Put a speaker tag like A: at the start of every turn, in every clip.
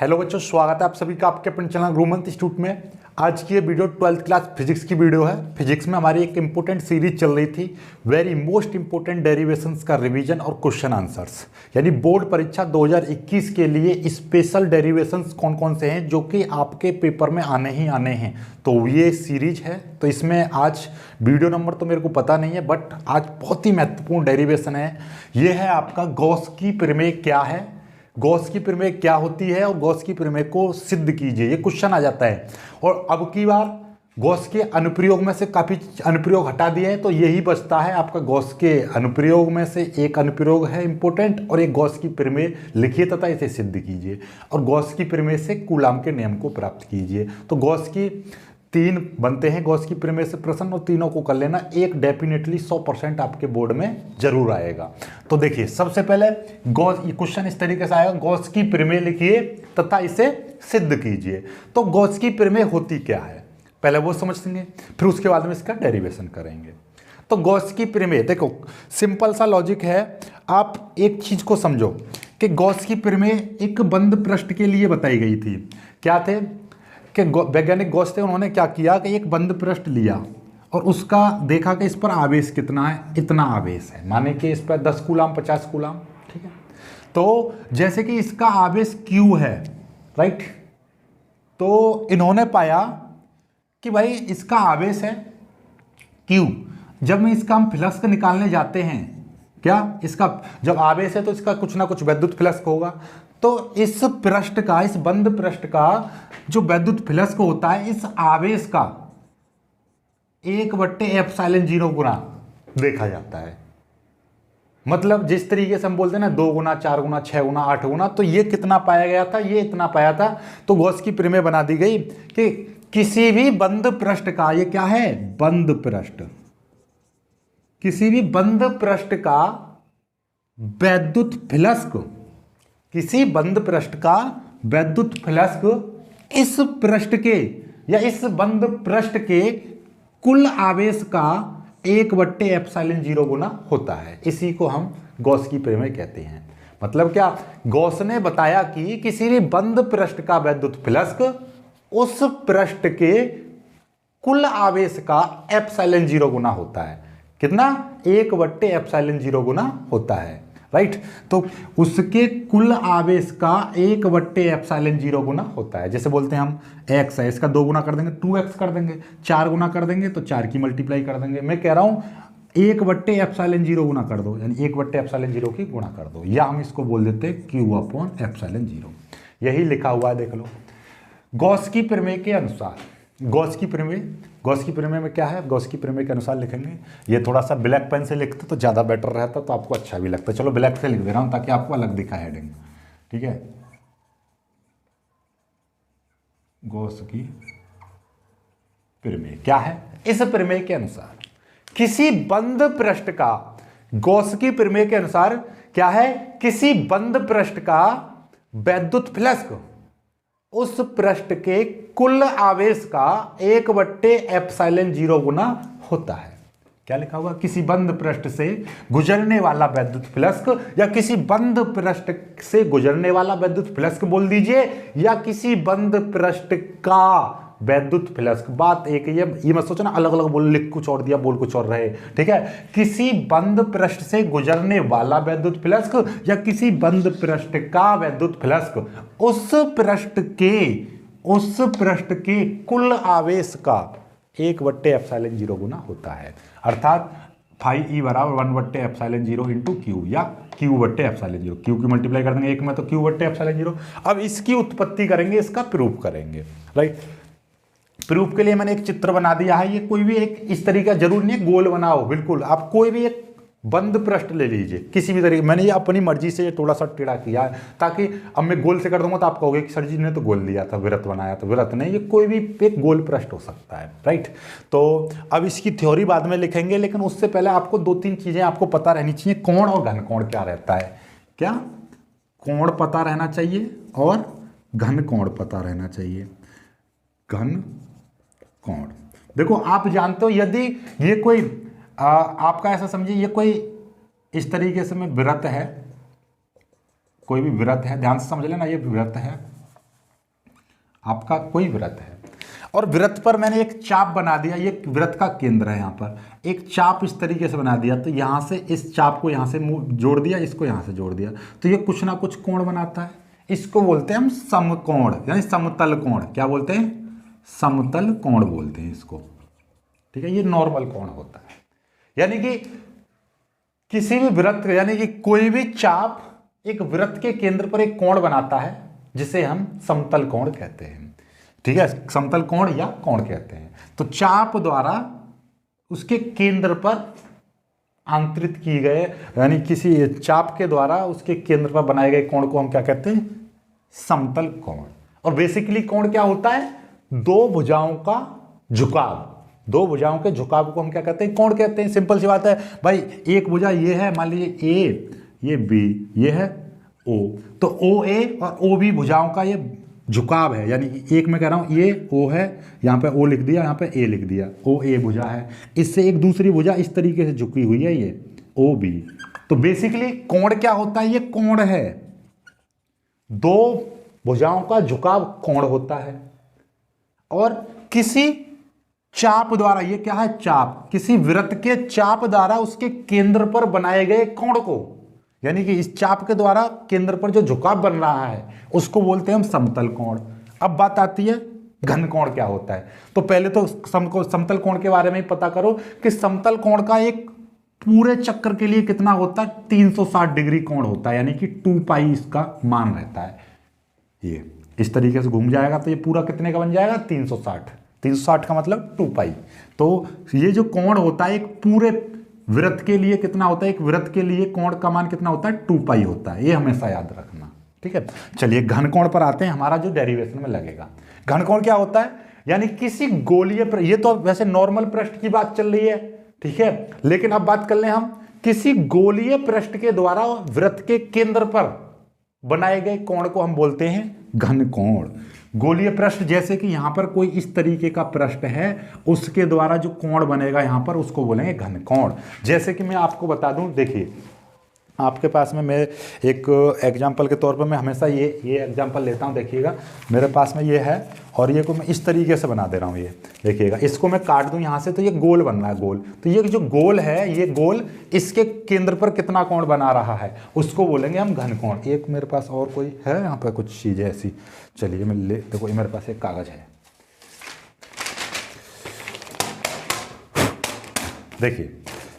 A: Hello बच्चों, स्वागत है आप सभी का आपके अपने चैनल गुरुमंत्र इंस्टीट्यूट में। आज की ये वीडियो 12th क्लास फिजिक्स की वीडियो है। फिजिक्स में हमारी एक इंपॉर्टेंट सीरीज चल रही थी, वेरी मोस्ट इंपॉर्टेंट डेरिवेशंस का रिवीजन और क्वेश्चन आंसर्स, यानी बोर्ड परीक्षा 2021 के लिए स्पेशल डेरिवेशंस कौन कौन से हैं जो कि आपके पेपर में आने ही आने हैं। तो ये सीरीज है, तो इसमें आज वीडियो नंबर तो मेरे को पता नहीं है, बट आज बहुत ही महत्वपूर्ण डेरिवेशन है। ये है आपका गॉस की प्रमेय क्या है, गॉस की प्रमेय क्या होती है और गॉस की प्रमेय को सिद्ध कीजिए, ये क्वेश्चन आ जाता है। और अब की बार गॉस के अनुप्रयोग में से काफ़ी अनुप्रयोग हटा दिए हैं, तो यही बचता है आपका गॉस के अनुप्रयोग में से एक अनुप्रयोग है इंपॉर्टेंट, और एक गॉस की प्रमेय लिखिए तथा इसे सिद्ध कीजिए और गॉस की प्रमेय से कूलाम के नियम को प्राप्त कीजिए। तो गॉस की 3 बनते हैं गॉस की प्रमेय से प्रश्न, और तीनों को कर लेना, एक डेफिनेटली 100% आपके बोर्ड में जरूर आएगा। तो देखिए, सबसे पहले गॉस, ये क्वेश्चन इस तरीके से आएगा, गॉस की प्रमेय लिखिए तथा इसे सिद्ध कीजिए। तो गॉस की प्रमेय होती क्या है पहले वो समझेंगे, फिर उसके बाद में इसका डेरिवेशन करेंगे। तो गॉस की प्रमेय देखो, सिंपल सा लॉजिक है। आप एक चीज को समझो कि गॉस की प्रमेय एक बंद पृष्ठ के लिए बताई गई थी। क्या थे कि वैज्ञानिक गॉस थे, उन्होंने क्या किया कि एक बंद पृष्ठ लिया और उसका देखा कि इस पर आवेश कितना है, इतना आवेश है, माने कि इस पर 10 कूलाम 50 कूलाम, ठीक है। तो जैसे कि इसका आवेश Q है, राइट, तो इन्होंने पाया कि भाई इसका आवेश है Q। जब में इसका हम फ्लक्स निकालने जाते हैं, क्या इसका जब आवेश है तो इसका कुछ ना कुछ विद्युत फ्लक्स होगा। तो इस पृष्ठ का, इस बंद पृष्ठ का जो विद्युत फ्लक्स होता है, इस आवेश का 1/ε0 गुना देखा जाता है। मतलब जिस तरीके से हम बोलते हैं ना 2 गुना 4 गुना 6 गुना 8 गुना, तो ये कितना पाया गया था, ये इतना पाया था। तो गॉस की प्रमेय बना दी गई कि किसी भी बंद पृष्ठ का, ये क्या है, बंद पृष्ठ, किसी भी बंद पृष्ठ का वैद्युत फ्लक्स, किसी बंद पृष्ठ का वैद्युत फ्लक्स इस पृष्ठ के या इस बंद पृष्ठ के कुल आवेश का 1/ε0 गुना होता है। इसी को हम गॉस की प्रमेय कहते हैं। मतलब क्या, गॉस ने बताया कि किसी भी बंद पृष्ठ का वैद्युत फ्लक्स उस पृष्ठ के कुल आवेश का ε0 गुना होता है। कितना, 1/ε0 गुना होता है, राइट। तो उसके कुल आवेश का 1/ε0 गुना होता है। जैसे बोलते हैं हम x है, इसका 2 गुना कर देंगे 2x कर देंगे, 4 गुना कर देंगे तो 4 की मल्टीप्लाई कर देंगे। मैं कह रहा हूं 1/ε0 गुना कर दो, यानी 1/ε0 की गुणा कर दो, या हम इसको बोल देते हैं Q/ε0। यही लिखा हुआ है, देख लो। गॉस की प्रमेय के अनुसार, गॉस की प्रमेय में क्या है, गॉस की प्रमेय के अनुसार लिखेंगे। ये थोड़ा सा ब्लैक पेन से लिखते तो ज़्यादा बेटर रहता, तो आपको अच्छा भी लगता। चलो ब्लैक से लिख दे रहा हूँ ताकि आपको अलग दिखा हेडिंग, ठीक है। गॉस की प्रमेय क्या है, इस प्रमेय के अनुसार किसी बंद पृष्ठ का, गॉस की प्रमेय के अनुसार क्या है, किसी बंद पृष्ठ का वैद्युत फ्लक्स उस पृष्ठ के कुल आवेश का 1/ε0 गुना होता है। क्या लिखा हुआ, किसी बंद पृष्ठ से गुजरने वाला वैद्युत फ्लक्स, या किसी बंद पृष्ठ से गुजरने वाला वैद्युत फ्लक्स बोल दीजिए, या किसी बंद पृष्ठ का वैद्युत फ्लक्स। बात एक ही है, ये मत सोचना अलग अलग बोल, लिख कुछ और दिया बोल कुछ और रहे, ठीक है। किसी बंद पृष्ठ से गुजरने वाला वैद्युत फ्लक्स या किसी बंद पृष्ठ का वैद्युत फ्लक्स उस पृष्ठ के कुल आवेश का 1/ε0 गुना होता है। अर्थात φE बराबर 1/ε0 इंटू Q, या Q/ε0। Q की मल्टीप्लाई कर देंगे एक में तो Q/ε0। अब इसकी उत्पत्ति करेंगे, इसका प्रूफ करेंगे, राइट। प्रूफ के लिए मैंने एक चित्र बना दिया है। ये कोई भी एक इस तरीका जरूर नहीं है गोल बनाओ, बिल्कुल आप कोई भी एक बंद पृष्ठ ले लीजिए किसी भी तरीके। मैंने ये अपनी मर्जी से ये थोड़ा सा टेढ़ा किया है, ताकि अब मैं गोल से कर दूंगा तो आप कहोगे कि सर जी ने तो गोल दिया था, वृत्त बनाया था। वृत्त नहीं, ये कोई भी एक गोल पृष्ठ हो सकता है, राइट। तो अब इसकी थ्योरी बाद में लिखेंगे, लेकिन उससे पहले आपको 2-3 चीजें आपको पता रहनी चाहिए। कोण और घन कोण क्या रहता है, क्या कोण पता रहना चाहिए और घन कोण पता रहना चाहिए। घन कोण, देखो आप जानते हो, यदि ये कोई आपका ऐसा समझिए, ये कोई इस तरीके से में वृत्त है, कोई भी वृत्त है, ध्यान से समझ लेना, ये वृत्त है आपका कोई वृत्त है और वृत्त पर मैंने एक चाप बना दिया, ये वृत्त का केंद्र है, यहाँ पर एक चाप इस तरीके से बना दिया, तो यहाँ से इस चाप को यहाँ से जोड़ दिया, इसको यहाँ से जोड़ दिया, तो ये कुछ ना कुछ कोण बनाता है। इसको बोलते हैं हम समकोण यानी समतल कोण। क्या बोलते हैं? समतल कोण बोलते हैं इसको। ठीक है, ये नॉर्मल कोण होता है। यानी कि किसी भी वृत्त यानी कि कोई भी चाप एक वृत्त के केंद्र पर एक कोण बनाता है जिसे हम समतल कोण कहते हैं। ठीक है, समतल कोण या कोण कहते हैं। तो चाप द्वारा उसके केंद्र पर आंतरित किए गए यानी किसी चाप के द्वारा उसके केंद्र पर बनाए गए कोण को हम क्या कहते हैं? समतल कोण। और बेसिकली कोण क्या होता है? दो भुजाओं का झुकाव। दो भुजाओं के झुकाव को हम क्या कहते हैं? कोण कहते हैं। सिंपल सी बात है भाई, एक भुजा ये है, मान लीजिए ए, ये बी, ये है ओ, तो ओ ए और ओ बी भुजाओं का ये झुकाव है। यानी कि एक मैं कह रहा हूं ये ओ है, यहाँ पे ओ लिख दिया, यहाँ पे ए लिख दिया, ओ ए भुजा है, इससे एक दूसरी भुजा इस तरीके से झुकी हुई है, ये ओ बी। तो बेसिकली कोण क्या होता है? ये कोण है, दो भुजाओं का झुकाव कोण होता है। और किसी चाप द्वारा, ये क्या है? चाप, किसी वृत्त के चाप द्वारा उसके केंद्र पर बनाए गए कोण को, यानी कि इस चाप के द्वारा केंद्र पर जो झुकाव बन रहा है उसको बोलते हैं हम समतल कोण। अब बात आती है घन कोण क्या होता है। तो पहले तो समतल कोण के बारे में ही पता करो कि समतल कोण का एक पूरे चक्कर के लिए कितना होता है? 360 डिग्री कोण होता है, यानी कि 2 पाई इसका मान रहता है। ये इस तरीके से घूम जाएगा तो ये पूरा कितने का बन जाएगा? 360। 360 का मतलब 2 पाई। तो ये जो कोण होता है एक पूरे वृत्त के लिए कितना होता है? एक वृत्त के लिए कोण का मान कितना होता है? 2 पाई होता है। ये हमेशा याद रखना। ठीक है, चलिए घन कोण पर आते हैं, हमारा जो डेरिवेशन में लगेगा। घन कोण क्या होता है? यानी किसी गोलीय, ये तो वैसे नॉर्मल पृष्ठ की बात चल रही है, ठीक है, लेकिन अब बात कर लें हम किसी गोलीय पृष्ठ के द्वारा वृत्त के केंद्र पर बनाए गए कोण को हम बोलते हैं घन कोण। गोलीय पृष्ठ, जैसे कि यहां पर कोई इस तरीके का पृष्ठ है, उसके द्वारा जो कोण बनेगा यहां पर उसको बोलेंगे घन कोण। जैसे कि मैं आपको बता दूं, देखिए आपके पास में मैं एक एग्जांपल के तौर पर मैं हमेशा ये एग्जांपल लेता हूं। देखिएगा मेरे पास में ये है और ये को मैं इस तरीके से बना दे रहा हूं। ये देखिएगा, इसको मैं काट दूं यहां से तो ये गोल बन रहा है, गोल। तो ये जो गोल है, ये गोल इसके केंद्र पर कितना कोण बना रहा है उसको बोलेंगे हम घन कोण। एक मेरे पास और कोई है यहाँ पर कुछ चीज़ें ऐसी, चलिए मैं ले, देखो ये मेरे पास एक कागज है, देखिए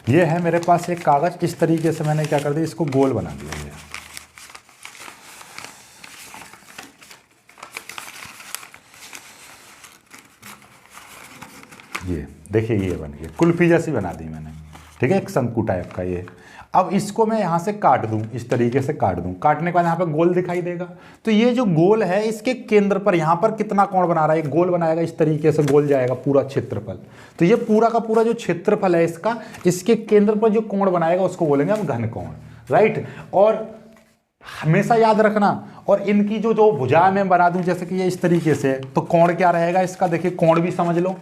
A: ये है मेरे पास एक कागज, इस तरीके से मैंने क्या कर दिया, इसको गोल बना दिया। ये देखिए ये बन गया, कुल्फी जैसी बना दी मैंने। ठीक है, एक शंकु टाइप का ये। अब इसको मैं यहाँ से काट दूं, इस तरीके से काट दूं, काटने के बाद यहाँ पे गोल दिखाई देगा। तो ये जो गोल है इसके केंद्र पर यहाँ पर कितना कोण बना रहा है? गोल बनाएगा, इस तरीके से गोल जाएगा पूरा क्षेत्रफल। तो ये पूरा का पूरा जो क्षेत्रफल है इसका, इसके केंद्र पर जो कोण बनाएगा उसको बोलेंगे हम घन कोण, राइट। और हमेशा याद रखना, और इनकी जो भुजा में बना दूं जैसे कि ये इस तरीके से, तो कोण क्या रहेगा इसका? देखिए कोण भी समझ लो,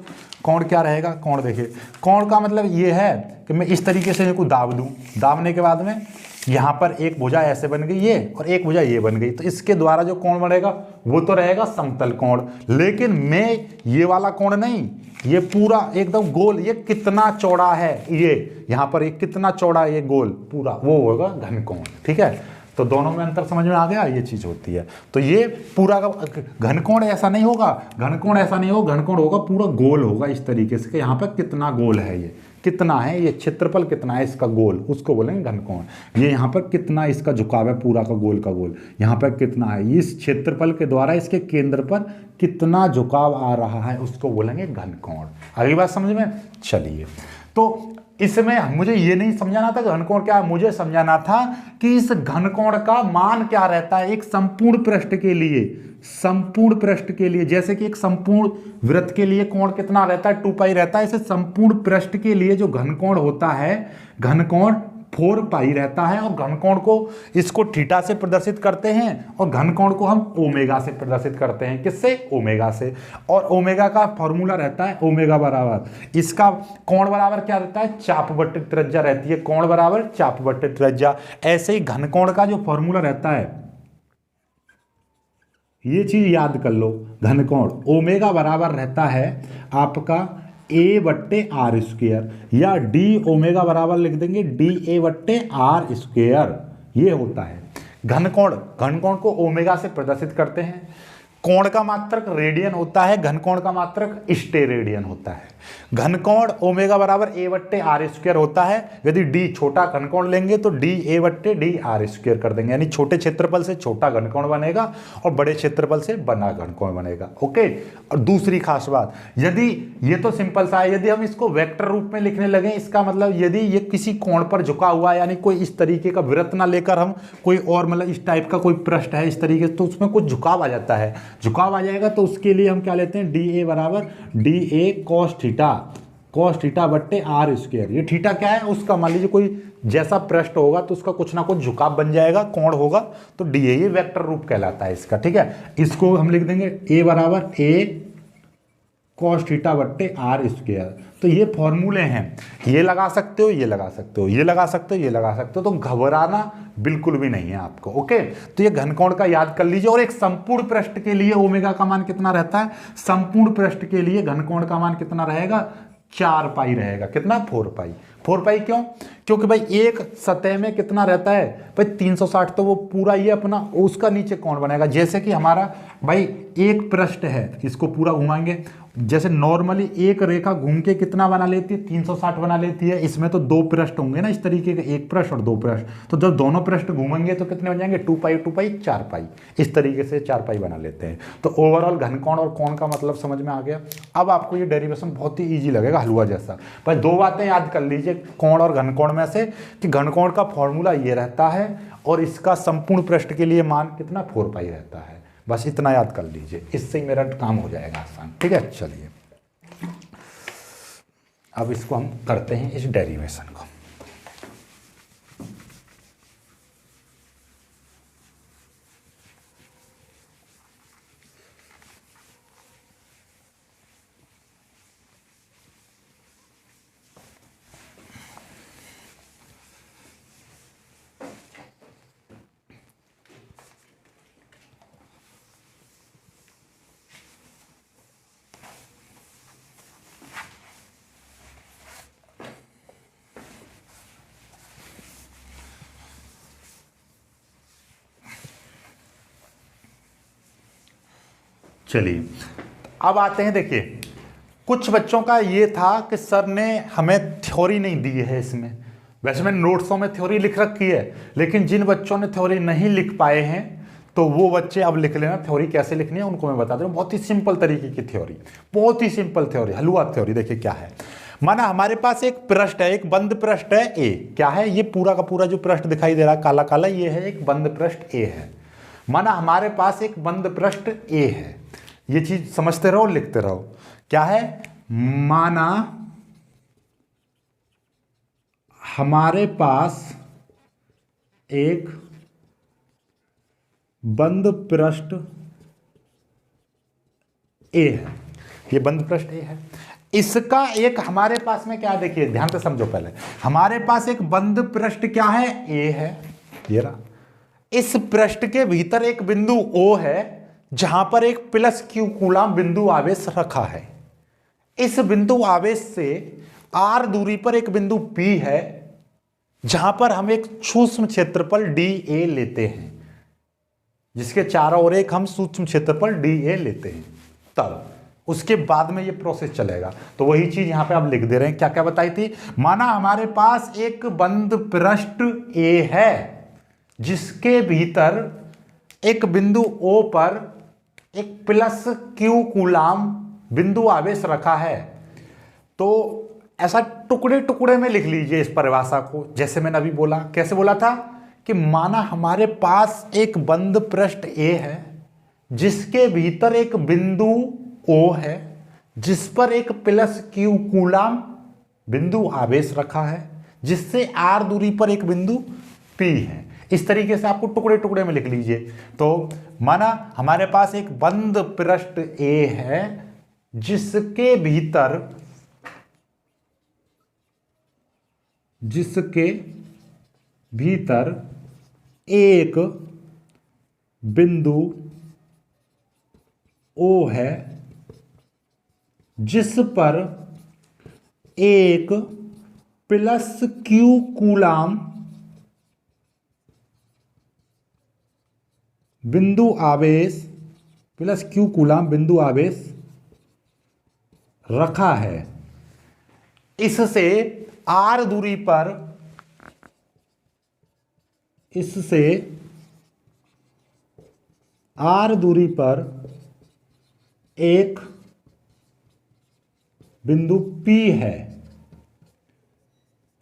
A: कोण क्या रहेगा? कोण देखिए, कोण का मतलब ये है कि मैं इस तरीके से इनको दाब दूं, दाबने के बाद में यहाँ पर एक भुजा ऐसे बन गई ये, और एक भुजा ये बन गई, तो इसके द्वारा जो कोण बनेगा वो तो रहेगा समतल कोण। लेकिन मैं ये वाला कोण नहीं, ये पूरा एकदम गोल, ये कितना चौड़ा है, ये यहाँ पर एक कितना चौड़ा है ये गोल पूरा, वो होगा घन कोण। ठीक है, तो दोनों में अंतर समझ में आ गया, ये चीज होती है। तो ये पूरा का घनकोण ऐसा नहीं होगा, घनकोण ऐसा नहीं होगा, घनकोण होगा पूरा गोल होगा इस तरीके से कि यहाँ पर कितना गोल है, ये कितना है, ये क्षेत्रफल कितना है इसका गोल, उसको बोलेंगे घनकोण। ये यहाँ पर कितना इसका झुकाव है पूरा का गोल, यहाँ पर कितना है, इस क्षेत्रफल के द्वारा इसके केंद्र पर कितना झुकाव आ रहा है उसको बोलेंगे घनकोण। अगली बात समझ में? चलिए, तो इसमें मुझे ये नहीं समझाना था घनकोण क्या है, मुझे समझाना था कि इस घनकोण का मान क्या रहता है एक संपूर्ण पृष्ठ के लिए। संपूर्ण पृष्ठ के लिए, जैसे कि एक संपूर्ण वृत्त के लिए कोण कितना रहता है? 2 पाई रहता है। इसे संपूर्ण पृष्ठ के लिए जो घनकोण होता है, घनकोण 4 पाई रहता है। और घनकोण को इसको थीटा से प्रदर्शित करते हैं और घनकोण को हम ओमेगा से प्रदर्शित करते हैं। किससे? ओमेगा से। और ओमेगा का फॉर्मूला रहता है ओमेगा बराबर, इसका कोण बराबर क्या रहता है? चाप बट्टे त्रिज्या रहती है, कोण बराबर चाप बट्टे त्रिज्या। ऐसे ही घनकोण का जो फॉर्मूला रहता है ये चीज याद कर लो, घनकोण ओमेगा बराबर रहता है आपका A/r², या डी ओमेगा बराबर लिख देंगे dA/r², ये होता है घनकोण। घनकोण को ओमेगा से प्रदर्शित करते हैं। कोण का मात्रक रेडियन होता है, घनकोण का मात्रक स्टेरेडियन होता है। घनकोण ओमेगा बराबर A/r² होता है। यदि डी छोटा घनकोण लेंगे तो dA/dr² कर देंगे, यानी छोटे क्षेत्रफल से छोटा घनकोण बनेगा और बड़े क्षेत्रफल से बड़ा घनकोण बनेगा। ओके। और दूसरी खास बात, यदि ये तो सिंपल सा है, यदि हम इसको वेक्टर रूप में लिखने लगे, इसका मतलब यदि ये किसी कोण पर झुका हुआ है, यानी कोई इस तरीके का वृत्त ना लेकर हम कोई और मतलब इस टाइप का कोई पृष्ठ है इस तरीके से, तो उसमें कुछ झुकाव आ जाता है, झुकाव आ जाएगा तो उसके लिए हम क्या लेते हैं, dA बराबर dA cos थीटा बट्टे r²। ये थीटा क्या है, उसका मान लीजिए कोई जैसा पृष्ठ होगा तो उसका कुछ ना कुछ झुकाव बन जाएगा, कोण होगा, तो dA ये वेक्टर रूप कहलाता है इसका। ठीक है, इसको हम लिख देंगे A बराबर A cos थीटा बट्टे r²। तो ये फॉर्मूले हैं, ये लगा सकते हो, ये लगा सकते हो, ये लगा सकते हो, ये लगा सकते हो, तो घबराना बिल्कुल भी नहीं है आपको। ओके, तो ये घनकोण का याद कर लीजिए। और एक संपूर्ण पृष्ठ के लिए ओमेगा का मान कितना रहता है, संपूर्ण पृष्ठ के लिए घनकोण का मान कितना रहेगा, 4 पाई रहेगा। कितना, 4 पाई। 4 पाई क्यों, क्योंकि भाई एक सतह में कितना रहता है भाई 360, तो वो पूरा ये अपना उसका नीचे कोण बनेगा। जैसे कि हमारा भाई एक पृष्ठ है, इसको पूरा घुमाएंगे, जैसे नॉर्मली एक रेखा घूम के कितना बना लेती है, 360 बना लेती है। इसमें तो 2 पृष्ठ होंगे ना इस तरीके के, एक पृष्ठ और 2 पृष्ठ, तो जब दोनों पृष्ठ घूमेंगे तो कितने बन जाएंगे, 2 पाई 2 पाई 4 पाई, इस तरीके से 4 पाई बना लेते हैं। तो ओवरऑल घनकोण और कोण का मतलब समझ में आ गया। अब आपको ये डेरिवेशन बहुत ही ईजी लगेगा, हलवा जैसा। भाई 2 बातें याद कर लीजिए कोण और घनकोण में से, कि घनकोण का फॉर्मूला ये रहता है और इसका संपूर्ण पृष्ठ के लिए मान कितना, 4 पाई रहता है। बस इतना याद कर लीजिए, इससे ही मेरा काम हो जाएगा आसान। ठीक है, चलिए अब इसको हम करते हैं, इस डेरिवेशन को। चलिए अब आते हैं, देखिए कुछ बच्चों का ये था कि सर ने हमें थ्योरी नहीं दी है इसमें। वैसे मैंने नोट्सों में थ्योरी लिख रखी है, लेकिन जिन बच्चों ने थ्योरी नहीं लिख पाए हैं तो वो बच्चे अब लिख लेना थ्योरी कैसे लिखनी है, उनको मैं बता दूं। बहुत ही सिंपल तरीके की थ्योरी, बहुत ही सिंपल थ्योरी, हलवा थ्योरी। देखिए क्या है, माना हमारे पास एक पृष्ठ है, एक बंद पृष्ठ है ए। क्या है, ये पूरा का पूरा जो पृष्ठ दिखाई दे रहा है काला काला, ये है एक बंद पृष्ठ ए है। माना हमारे पास एक बंद पृष्ठ ए है, ये चीज समझते रहो, लिखते रहो। क्या है, माना हमारे पास एक बंद पृष्ठ ए है, ये बंद पृष्ठ ए है। इसका एक हमारे पास में क्या, देखिए ध्यान से समझो पहले, हमारे पास एक बंद पृष्ठ क्या है, ए है, ये रहा। इस पृष्ठ के भीतर एक बिंदु ओ है जहां पर एक प्लस क्यू कूलम बिंदु आवेश रखा है। इस बिंदु आवेश से आर दूरी पर एक बिंदु पी है जहां पर हम एक सूक्ष्म क्षेत्रफल डी ए लेते हैं, जिसके चारों ओर एक हम सूक्ष्म क्षेत्रफल डी ए लेते हैं। तब उसके बाद में ये प्रोसेस चलेगा। तो वही चीज यहां पे आप लिख दे रहे हैं, क्या क्या बताई थी। माना हमारे पास एक बंद पृष्ठ ए है जिसके भीतर एक बिंदु ओ पर एक प्लस क्यू कूलम बिंदु आवेश रखा है। तो ऐसा टुकड़े टुकड़े में लिख लीजिए इस परिभाषा को, जैसे मैंने अभी बोला। कैसे बोला था कि माना हमारे पास एक बंद पृष्ठ ए है जिसके भीतर एक बिंदु ओ है जिस पर एक प्लस क्यू कूलम बिंदु आवेश रखा है, जिससे आर दूरी पर एक बिंदु पी है। इस तरीके से आपको टुकड़े टुकड़े में लिख लीजिए। तो माना हमारे पास एक बंद पृष्ठ ए है जिसके भीतर एक बिंदु ओ है जिस पर एक प्लस क्यू कूलाम बिंदु आवेश प्लस क्यू कूलाम बिंदु आवेश रखा है। इससे आर दूरी पर एक बिंदु P है,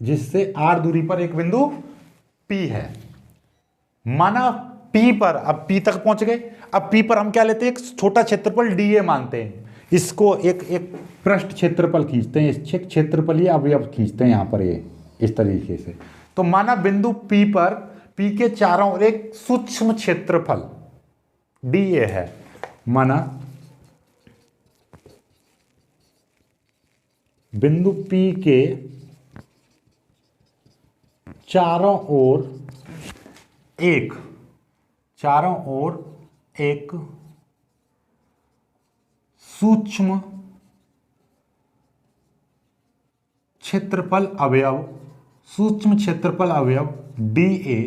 A: जिससे आर दूरी पर एक बिंदु P है। माना P पर, अब P तक पहुंच गए। अब P पर हम क्या लेते हैं, एक छोटा क्षेत्रफल dA मानते हैं। इसको एक पृष्ठ क्षेत्रफल खींचते हैं, इस क्षेत्रफल अब खींचते हैं यहां पर ये इस तरीके से। तो माना बिंदु P पर P के चारों ओर एक सूक्ष्म क्षेत्रफल dA है। माना बिंदु P के चारों ओर एक सूक्ष्म क्षेत्रफल अवयव dA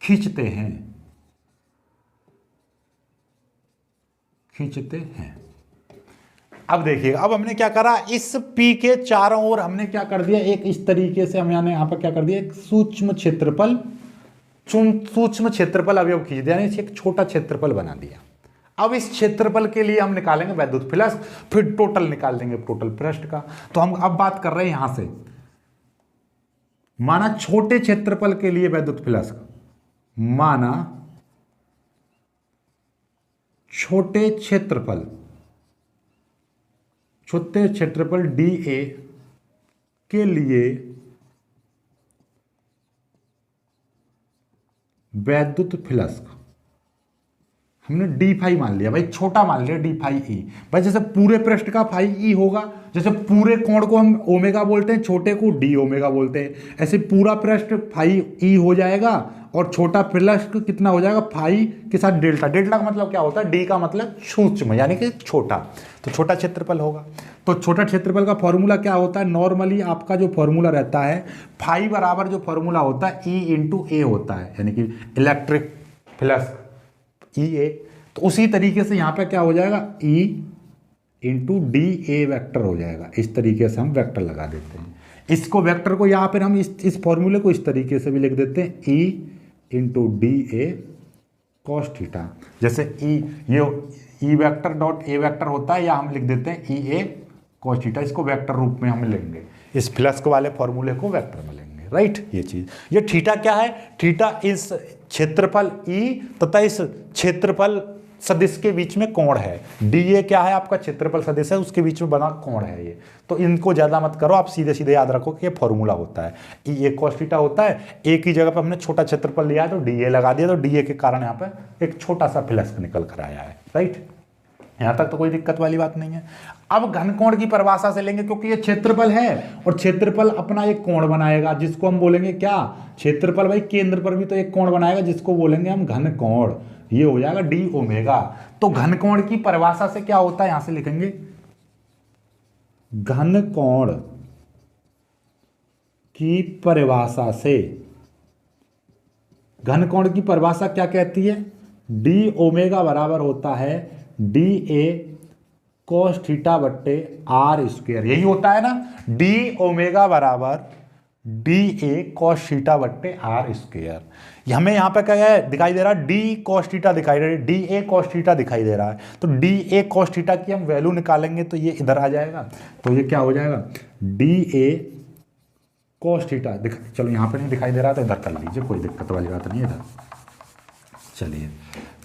A: खींचते हैं। अब देखिएगा, अब हमने क्या करा, इस P के चारों ओर हमने क्या कर दिया, एक इस तरीके से हम यहां पर क्या कर दिया, एक सूक्ष्म क्षेत्रफल अवयव खींच दिया, यानी एक छोटा क्षेत्रफल बना दिया। अब इस क्षेत्रफल के लिए हम निकालेंगे वैद्युत फ्लक्स, फिर टोटल निकाल देंगे टोटल पृष्ठ का। तो हम अब बात कर रहे हैं यहां से, माना छोटे क्षेत्रफल के लिए वैद्युत फ्लक्स, माना छोटे क्षेत्रफल dA के लिए वैद्युत फ्लक्स हमने डी फाई मान लिया भाई, छोटा मान लिया डी फाई ई। भाई जैसे पूरे पृष्ठ का फाई ई होगा, जैसे पूरे कोण को हम ओमेगा बोलते हैं, छोटे को डी ओमेगा बोलते हैं, ऐसे पूरा पृष्ठ फाई ई हो जाएगा और छोटा पृष्ठ कितना हो जाएगा, फाई के साथ डेल्टा। डेल्टा का मतलब क्या होता है, डी का मतलब सूक्ष्म यानी कि छोटा, तो छोटा क्षेत्रफल होगा। तो छोटा क्षेत्रफल का फॉर्मूला क्या होता है, नॉर्मली आपका जो फॉर्मूला रहता है फाई बराबर जो फॉर्मूला होता है ई इंटू ए होता है, यानी कि इलेक्ट्रिक फ्लक्स ई ए। तो उसी तरीके से यहाँ पे क्या हो जाएगा, E into D A vector हो जाएगा। इस तरीके से हम वेक्टर लगा देते हैं। इसको वेक्टर को यहाँ पर हम इस फॉर्मूले को इस तरीके से भी लिख देते हैं, E into D a cos theta. जैसे ये E vector dot A vector होता है, या हम लिख देते हैं ई ए कॉस थीटा। इसको वेक्टर रूप में हम लेंगे, इस फ्लक्स वाले फॉर्मूले को वेक्टर में लेंगे, राइट। ये चीज, ये थीटा क्या है, थीटा इस क्षेत्रफल ई तथा इस क्षेत्रफल सदिश के बीच में कोण है। डी ए क्या है, आपका क्षेत्रफल सदिश है, उसके बीच में बना कोण है ये। तो इनको ज्यादा मत करो, आप सीधे सीधे याद रखो कि ये फॉर्मूला होता है, ई ए कॉस थीटा होता है। ए की जगह पर हमने छोटा क्षेत्रफल लिया है तो डी ए लगा दिया, तो डी ए के कारण यहाँ पर एक छोटा सा फ्लक्स निकल कर आया है, राइट। यहां तक तो कोई दिक्कत वाली बात नहीं है। अब घनकोण की परिभाषा से लेंगे, क्योंकि ये क्षेत्रफल है और क्षेत्रफल अपना एक कोण बनाएगा, जिसको हम बोलेंगे क्या, क्षेत्रफल भाई केंद्र पर भी तो एक कोण बनाएगा, जिसको बोलेंगे हम घनकोण। ये हो जाएगा डी ओमेगा। तो घनकोण की परिभाषा से क्या होता है, यहां से लिखेंगे घनकोण की परिभाषा से, घनकोण की परिभाषा क्या कहती है, डी ओमेगा बराबर होता है डी ए कॉस थीटा बट्टे आर स्क्वायर। यही होता है ना, डी ओमेगा बराबर डी ए कॉस थीटा बट्टे आर स्क्वायर। हमें यहाँ पे क्या है दिखाई दे रहा है, डी कॉस थीटा दिखाई दे रहा है, डी ए कॉस थीटा दिखाई दे रहा है। तो डी ए कॉस थीटा की हम वैल्यू निकालेंगे तो ये इधर आ जाएगा, तो ये क्या हो जाएगा, डी ए कॉस थीटा। चलो यहाँ पे नहीं दिखाई दे रहा तो इधर कर लीजिए, कोई दिक्कत वाली बात नहीं है इधर। चलिए,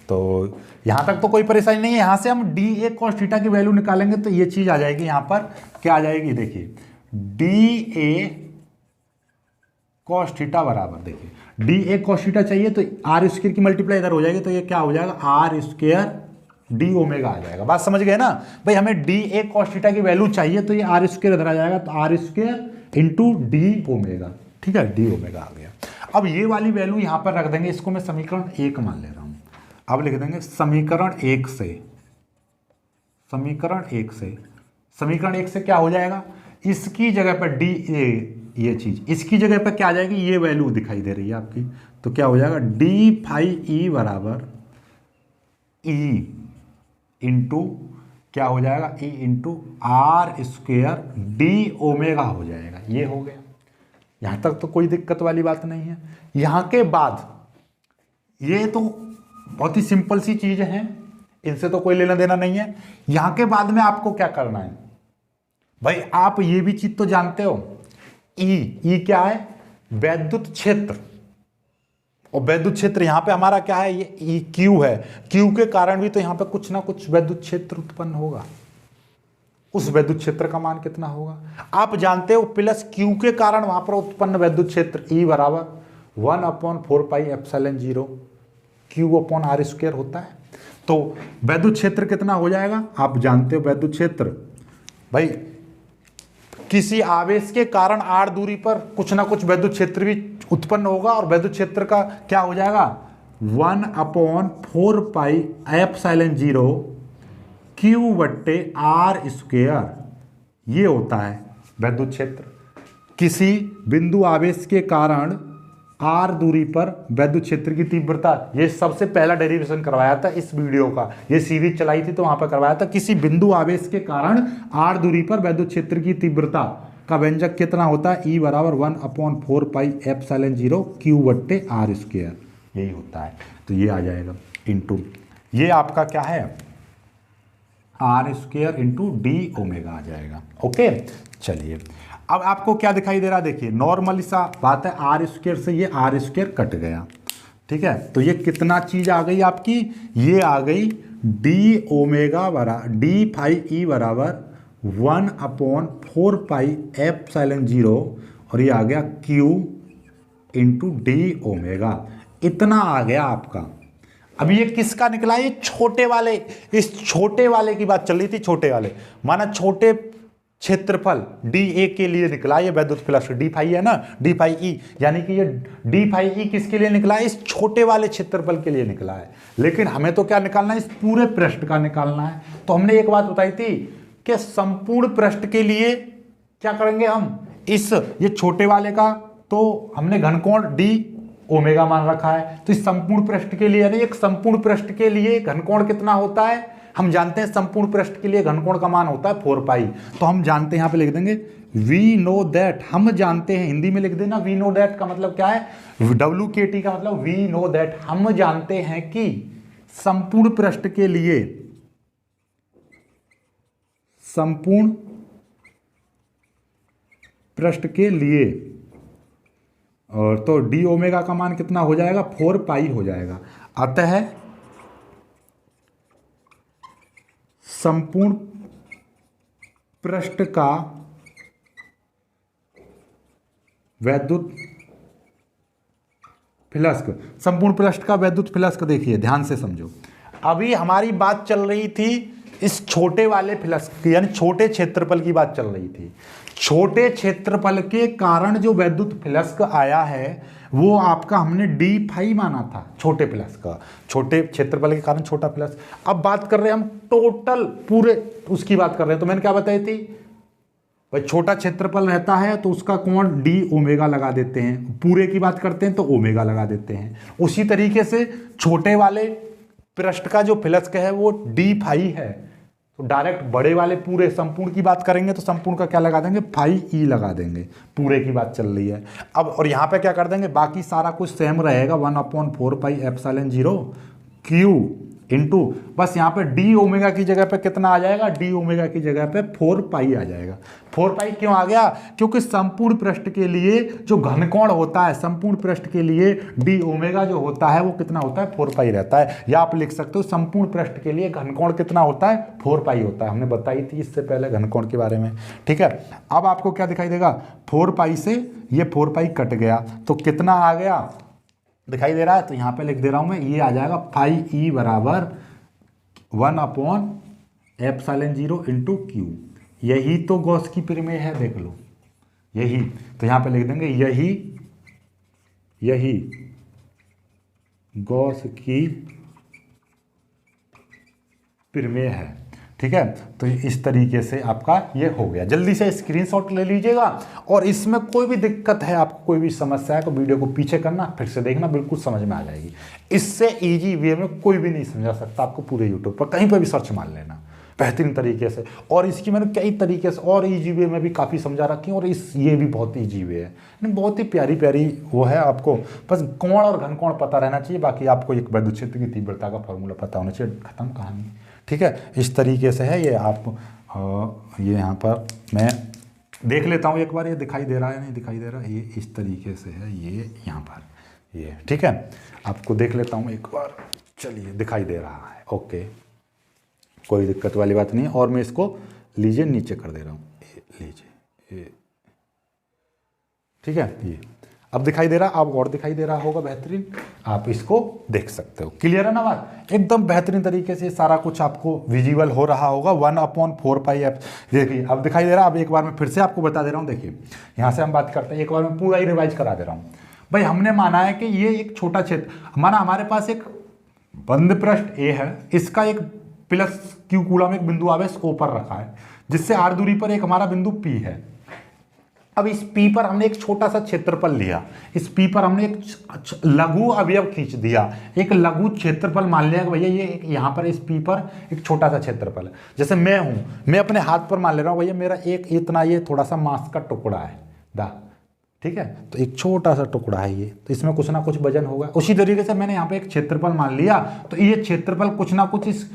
A: तो यहाँ तक तो कोई परेशानी नहीं है। यहाँ से हम डी ए कॉस थीटा की वैल्यू निकालेंगे तो ये चीज आ जाएगी, यहाँ पर क्या आ जाएगी, देखिए डी ए कॉस थीटा बराबर, देखिए डी ए कॉस थीटा चाहिए तो आर स्क्वायर की मल्टीप्लाई इधर हो जाएगी, तो ये क्या हो जाएगा, आर स्क्वायर डी ओमेगा आ जाएगा। बात समझ गए ना भाई, हमें डी ए कॉस थीटा की वैल्यू चाहिए तो ये आर स्क्वायर इधर आ जाएगा, तो R square into d omega, ठीक है, डी ओमेगा आ गया। अब ये वाली वैल्यू यहाँ पर रख देंगे, इसको मैं समीकरण 1 मान ले रहा हूँ। अब लिख देंगे समीकरण 1 से समीकरण एक से क्या हो जाएगा, इसकी जगह पर डी ये चीज इसकी जगह पर क्या आ जाएगी, ये वैल्यू दिखाई दे रही है आपकी, तो क्या हो जाएगा डी फाई ई बराबर ई इंटू क्या हो जाएगा, E into r square d omega हो जाएगा। ये हो गया, यहां तक तो कोई दिक्कत वाली बात नहीं है। यहां के बाद ये तो बहुत ही सिंपल सी चीजें हैं, इनसे तो कोई लेना देना नहीं है। यहां के बाद में आपको क्या करना है भाई, आप ये भी चीज तो जानते हो, ई क्या है, वैद्युत क्षेत्र, और वैद्युत क्षेत्र यहां पे हमारा क्या है, ये ई क्यू है, क्यू के कारण भी तो यहां पे कुछ ना कुछ वैद्युत क्षेत्र उत्पन्न होगा। उस वैद्युत क्षेत्र का मान कितना होगा आप जानते हो, प्लस क्यू के कारण वहां पर उत्पन्न वैद्युत क्षेत्र ई बराबर 1/4πε0 Q/r² होता है। तो वैद्युत क्षेत्र कितना हो जाएगा आप जानते हो, वैद्युत क्षेत्र भाई किसी आवेश के कारण r दूरी पर कुछ ना कुछ वैद्युत क्षेत्र भी उत्पन्न होगा, और वैद्युत क्षेत्र का क्या हो जाएगा 1/4πε0 Q/r², ये होता है वैद्युत क्षेत्र। किसी बिंदु आवेश के कारण r दूरी पर वैद्युत क्षेत्र की तीव्रता, ये सबसे पहला डेरिवेशन करवाया था इस वीडियो का, ये सीरीज चलाई थी तो वहां पर करवाया था। किसी बिंदु आवेश के कारण r दूरी पर वैद्युत क्षेत्र की तीव्रता का व्यंजक कितना होता है, E बराबर 1/4πε0 Q/r², यही होता है। तो ये आ जाएगा इंटू ये आपका क्या है r² इंटू डी ओमेगा आ जाएगा। ओके चलिए, अब आपको क्या दिखाई दे रहा है, देखिए नॉर्मली सा बात है, r² से ये r² कट गया, ठीक है। तो ये कितना चीज आ गई आपकी, ये आ गई d omega d phi E बराबर 1/4πε0, और ये आ गया Q इंटू डी ओमेगा, इतना आ गया आपका। अब ये किसका निकला, ये छोटे वाले, इस छोटे वाले की बात चल रही थी, छोटे वाले माना छोटे क्षेत्रफल डी ए के लिए निकला ये वैद्युत फ्लक्स, डी फाई है ना, डी फाई ई, यानी कि ये डी फाई ई किसके लिए निकला है, इस छोटे वाले क्षेत्रफल के लिए निकला है। लेकिन हमें तो क्या निकालना है, इस पूरे पृष्ठ का निकालना है। तो हमने एक बात बताई थी कि संपूर्ण पृष्ठ के लिए क्या करेंगे हम, इस ये छोटे वाले का तो हमने घनकोण डी ओमेगा मान रखा है, तो इस संपूर्ण पृष्ठ के लिए, यानी एक संपूर्ण पृष्ठ के लिए घनकोण कितना होता है, हम जानते हैं संपूर्ण पृष्ठ के लिए घनकोण का मान होता है 4 पाई। तो हम जानते हैं, यहां पे लिख देंगे वी नो दैट, हम जानते हैं, हिंदी में लिख देना वी नो दैट का मतलब क्या है, WKT का मतलब वी नो दैट, हम जानते हैं कि संपूर्ण पृष्ठ के लिए, संपूर्ण पृष्ठ के लिए, और तो डी ओमेगा का मान कितना हो जाएगा 4 पाई हो जाएगा। अतः संपूर्ण पृष्ठ का वैद्युत फ्लक्स, संपूर्ण पृष्ठ का वैद्युत फ्लक्स, देखिए ध्यान से समझो, अभी हमारी बात चल रही थी इस छोटे वाले फ्लक्स की, यानी छोटे क्षेत्रफल की बात चल रही थी। छोटे क्षेत्रफल के कारण जो वैद्युत फ्लक्स आया है वो आपका हमने डी फाई माना था, छोटे फ्लक्स का, छोटे क्षेत्रफल के कारण छोटा फ्लक्स। अब बात कर रहे हैं हम टोटल पूरे उसकी बात कर रहे हैं, तो मैंने क्या बताई थी भाई, छोटा क्षेत्रफल रहता है तो उसका कोण डी ओमेगा लगा देते हैं, पूरे की बात करते हैं तो ओमेगा लगा देते हैं। उसी तरीके से छोटे वाले पृष्ठ का जो फ्लक्स है वो डी फाई है, तो डायरेक्ट बड़े वाले पूरे संपूर्ण की बात करेंगे तो संपूर्ण का क्या लगा देंगे, फाई ई लगा देंगे, पूरे की बात चल रही है। अब और यहाँ पे क्या कर देंगे, बाकी सारा कुछ सेम रहेगा, 1/4πε0 Q इंटू, बस यहाँ पे डी ओमेगा की जगह पे कितना आ जाएगा, डी ओमेगा की जगह पे 4 पाई आ जाएगा। 4 पाई क्यों आ गया, क्योंकि संपूर्ण पृष्ठ के लिए जो घनकोण होता है, संपूर्ण पृष्ठ के लिए डी ओमेगा जो होता है वो कितना होता है 4 पाई रहता है। या आप लिख सकते हो संपूर्ण पृष्ठ के लिए घनकोण कितना होता है 4 पाई होता है, हमने बताई थी इससे पहले घनकोण के बारे में, ठीक है। अब आपको क्या दिखाई देगा, 4 पाई से ये 4 पाई कट गया तो कितना आ गया दिखाई दे रहा है, तो यहाँ पे लिख दे रहा हूं मैं, ये आ जाएगा फाई ई बराबर 1/ε0 इंटू क्यू। यही तो गॉस की प्रमेय है, देख लो यही, तो यहाँ पे लिख देंगे यही गॉस की प्रमेय है, ठीक है। तो इस तरीके से आपका ये हो गया। जल्दी से स्क्रीनशॉट ले लीजिएगा, और इसमें कोई भी दिक्कत है, आपको कोई भी समस्या है तो वीडियो को पीछे करना, फिर से देखना, बिल्कुल समझ में आ जाएगी। इससे इजी वे में कोई भी नहीं समझा सकता आपको, पूरे यूट्यूब पर कहीं पर भी सर्च मार लेना बेहतरीन तरीके से। और इसकी मैंने कई तरीके से और इजी वे में भी काफ़ी समझा रखी है, और ये भी बहुत इजी वे है, बहुत ही प्यारी प्यारी वो है। आपको बस कोण और घनकोण पता रहना चाहिए, बाकी आपको एक विद्युत क्षेत्र की तीव्रता का फॉर्मूला पता होना चाहिए, खत्म कहानी। ठीक है, इस तरीके से है ये। आप ये यहाँ पर मैं देख लेता हूँ एक बार, ये दिखाई दे रहा है नहीं दिखाई दे रहा, ये इस तरीके से है, ये यहाँ पर ये। ठीक है, आपको देख लेता हूँ एक बार, चलिए दिखाई दे रहा है, ओके, कोई दिक्कत वाली बात नहीं। और मैं इसको लीजिए नीचे कर दे रहा हूँ, लीजिए ये, ठीक है, ये अब दिखाई दे रहा, अब और दिखाई दे रहा होगा बेहतरीन, आप इसको देख सकते हो। क्लियर है ना बात, एकदम बेहतरीन तरीके से सारा कुछ आपको विजिबल हो रहा होगा। 1/4πf, देखिए अब दिखाई दे रहा। अब एक बार मैं फिर से आपको बता दे रहा हूँ, देखिए यहाँ से हम बात करते हैं, एक बार मैं पूरा ही रिवाइज करा दे रहा हूँ। भाई हमने माना है कि ये एक छोटा क्षेत्र, माना हमारे पास एक बंद पृष्ठ ए है, इसका एक प्लस Q कूलम एक बिंदु आवेश O पर रखा है, जिससे r दूरी पर एक हमारा बिंदु P है। अब इस P पर हमने एक छोटा सा क्षेत्रफल लिया, इस P पर हमने एक लघु अवयव खींच दिया, एक लघु क्षेत्रफल मान लिया कि भैया ये यहाँ पर इस P पर एक छोटा सा क्षेत्रफल है। जैसे मैं हूँ, मैं अपने हाथ पर मान ले रहा हूँ भैया मेरा एक इतना ये थोड़ा सा मांस का टुकड़ा है दा, ठीक है, तो एक छोटा सा टुकड़ा है ये, तो इसमें कुछ ना कुछ वजन होगा। उसी तरीके से मैंने यहाँ पे एक क्षेत्रफल मान लिया, तो ये क्षेत्रफल कुछ ना कुछ इस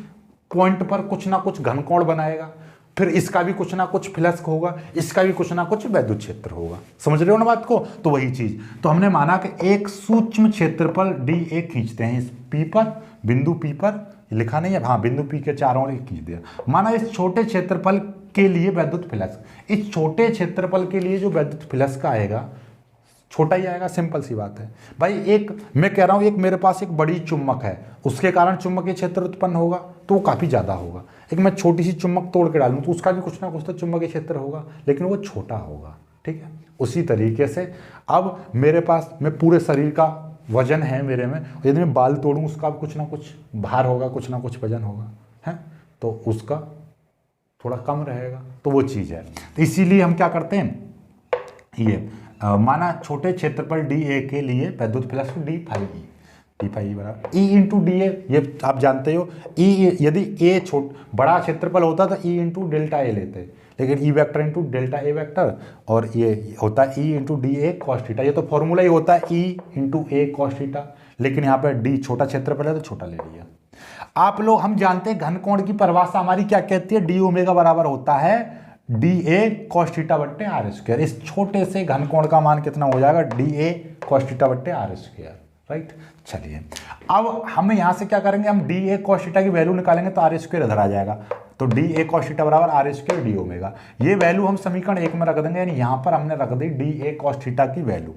A: पॉइंट पर कुछ ना कुछ घनकोण बनाएगा, फिर इसका भी कुछ ना कुछ फ्लक्स होगा, इसका भी कुछ ना कुछ विद्युत क्षेत्र होगा। समझ रहे हो ना बात को, तो वही चीज। तो हमने माना कि एक सूक्ष्म क्षेत्रफल dA खींचते हैं इस P पर, बिंदु P पर, लिखा नहीं है, हाँ बिंदु P के चारों ओर खींच दिया। माना इस छोटे क्षेत्रफल के लिए विद्युत फ्लक्स, इस छोटे क्षेत्रफल के लिए जो विद्युत फ्लक्स का आएगा छोटा ही आएगा, सिंपल सी बात है भाई। एक मैं कह रहा हूं, एक मेरे पास एक बड़ी चुम्बक है, उसके कारण चुम्बकीय क्षेत्र उत्पन्न होगा तो वो काफी ज्यादा होगा। एक मैं छोटी सी चुम्बक तोड़ के डालूं तो उसका भी कुछ ना कुछ तो चुम्बकीय क्षेत्र होगा, लेकिन वो छोटा होगा। ठीक है, उसी तरीके से अब मेरे पास मैं पूरे शरीर का वजन है मेरे में, यदि मैं बाल तोड़ूं उसका भी कुछ ना कुछ भार होगा, कुछ ना कुछ वजन होगा, है तो उसका थोड़ा कम रहेगा, तो वो चीज है। तो इसीलिए हम क्या करते हैं, ये माना छोटे क्षेत्रफल dA के लिए विद्युत फ्लक्स d फाई बराबर E इंटू डी ए। ये आप जानते हो, E यदि A बड़ा क्षेत्रफल होता तो E इंटू डेल्टा ए लेते, लेकिन E vector into delta A vector, और ये होता है E into D a cos theta. ये तो फॉर्मूला ही होता है E इंटू ए कॉस थीटा, लेकिन यहाँ पर D छोटा क्षेत्रफल है तो छोटा ले लिया। आप लोग, हम जानते हैं घनकोण की परिभाषा हमारी क्या कहती है, डी ओमेगा बराबर होता है dA cos थीटा बट्टे आर स्क्वायर। इस छोटे से घनकोण का मान कितना हो जाएगा, dA cos थीटा बट्टे आर स्क्वायर, राइट। चलिए अब हम यहाँ से क्या करेंगे, हम dA cos थीटा की वैल्यू निकालेंगे तो आर स्क्वायर इधर आ जाएगा, तो dA cos थीटा बराबर आर स्क्वायर डी ओमेगा। ये वैल्यू हम समीकरण 1 में रख देंगे, यानी यहाँ पर हमने रख दी dA cos थीटा की वैल्यू,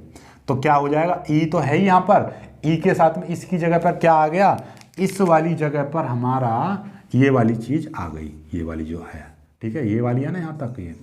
A: तो क्या हो जाएगा, E तो है ही यहाँ पर, E के साथ में इसकी जगह पर क्या आ गया, इस वाली जगह पर हमारा ये वाली चीज आ गई, ये वाली जो है, ठीक है, ये वाली है ना यहाँ तक ये।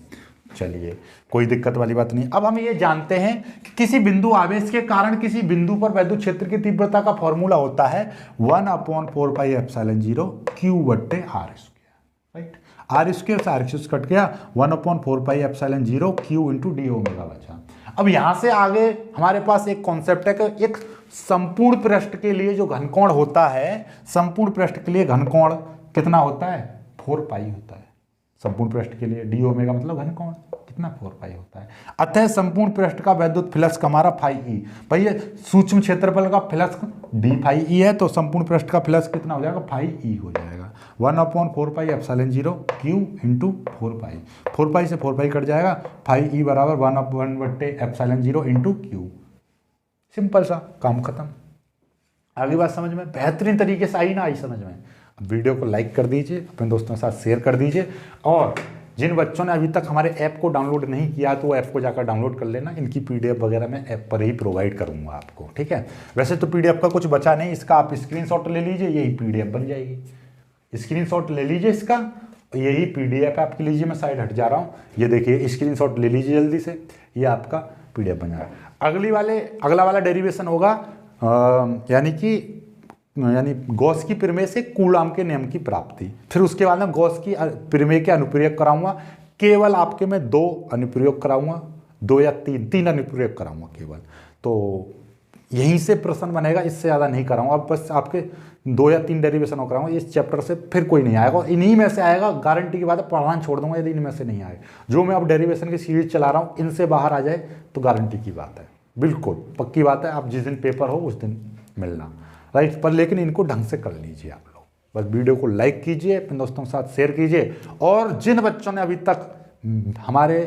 A: चलिए कोई दिक्कत वाली बात नहीं। अब हम ये जानते हैं कि किसी बिंदु आवेश के कारण किसी बिंदु पर विद्युत क्षेत्र की तीव्रता का फॉर्मूला होता है 1/4πε0 Q बट्टे r square, right. R square से आर स्क्वायर कट गया, 1/4πε0 Q इंटू डी ओमेगा बचा। अब यहाँ से आगे हमारे पास एक कॉन्सेप्ट है कि एक संपूर्ण पृष्ठ के लिए जो घनकोण होता है, संपूर्ण पृष्ठ के लिए घनकोण कितना होता है, 4π होता है। संपूर्ण पृष्ठ के लिए डी ओमेगा मतलब घनकोण कितना, 4π होता है। अतः संपूर्ण पृष्ठ का विद्युत फ्लक्स हमारा फाई ई, भाई ये सूक्ष्म क्षेत्रफल का फ्लक्स डी फाई ई है, तो संपूर्ण पृष्ठ का फ्लक्स कितना हो जाएगा, फाई ई हो जाएगा। 1/4πε0 Q इंटू 4π, 4π से 4π कट जाएगा, फाई ई बराबर 1/4πε0 इंटू Q। सिंपल सा काम खत्म। आगे बात समझ में बेहतरीन तरीके से आई ना, आई समझ में। वीडियो को लाइक कर दीजिए, अपने दोस्तों के साथ शेयर कर दीजिए, और जिन बच्चों ने अभी तक हमारे ऐप को डाउनलोड नहीं किया तो वो ऐप को जाकर डाउनलोड कर लेना। इनकी पीडीएफ वगैरह मैं ऐप पर ही प्रोवाइड करूंगा आपको, ठीक है। वैसे तो पीडीएफ का कुछ बचा नहीं, इसका आप स्क्रीनशॉट ले लीजिए, यही पीडीएफ बन जाएगी। स्क्रीनशॉट ले लीजिए इसका, यही पीडीएफ आपके लीजिए। मैं साइड हट जा रहा हूँ, ये देखिए स्क्रीनशॉट ले लीजिए जल्दी से, ये आपका पीडीएफ बन जाएगा। अगला वाला डेरिवेशन होगा, यानी कि यानी गॉस की प्रमेय से कूलाम के नियम की प्राप्ति। फिर उसके बाद में गॉस की प्रमेय के अनुप्रयोग कराऊंगा। केवल आपके मैं 2 अनुप्रयोग कराऊंगा, 2 या 3 अनुप्रयोग कराऊंगा केवल। तो यहीं से प्रश्न बनेगा, इससे ज़्यादा नहीं कराऊंगा। अब बस आपके 2 या 3 डेरिवेशन और कराऊंगा। इस चैप्टर से फिर कोई नहीं आएगा, इन्हीं में से आएगा, गारंटी की बात है। पढ़ाना छोड़ दूंगा यदि इनमें से नहीं आए। जो मैं अब डेरिवेशन की सीरीज चला रहा हूँ, इनसे बाहर आ जाए तो गारंटी की बात है, बिल्कुल पक्की बात है। आप जिस दिन पेपर हो उस दिन मिलना, राइट। पर लेकिन इनको ढंग से कर लीजिए आप लोग। बस वीडियो को लाइक कीजिए, अपने दोस्तों के साथ शेयर कीजिए। और जिन बच्चों ने अभी तक हमारे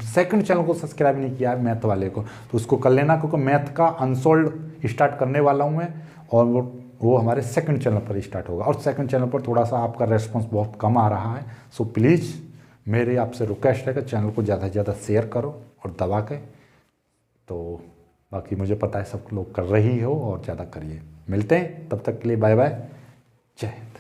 A: सेकंड चैनल को सब्सक्राइब नहीं किया है मैथ वाले को, तो उसको कर लेना, क्योंकि मैथ का अनसोल्ड स्टार्ट करने वाला हूँ मैं। और वो हमारे सेकंड चैनल पर स्टार्ट होगा। और सेकंड चैनल पर थोड़ा सा आपका रेस्पॉन्स बहुत कम आ रहा है। सो प्लीज़ मेरी आपसे रिक्वेस्ट है कि चैनल को ज़्यादा से ज़्यादा शेयर करो और दबा के। तो बाकी मुझे पता है सब लोग कर रही हो, और ज़्यादा करिए। मिलते हैं, तब तक के लिए बाय बाय, जय हिंद।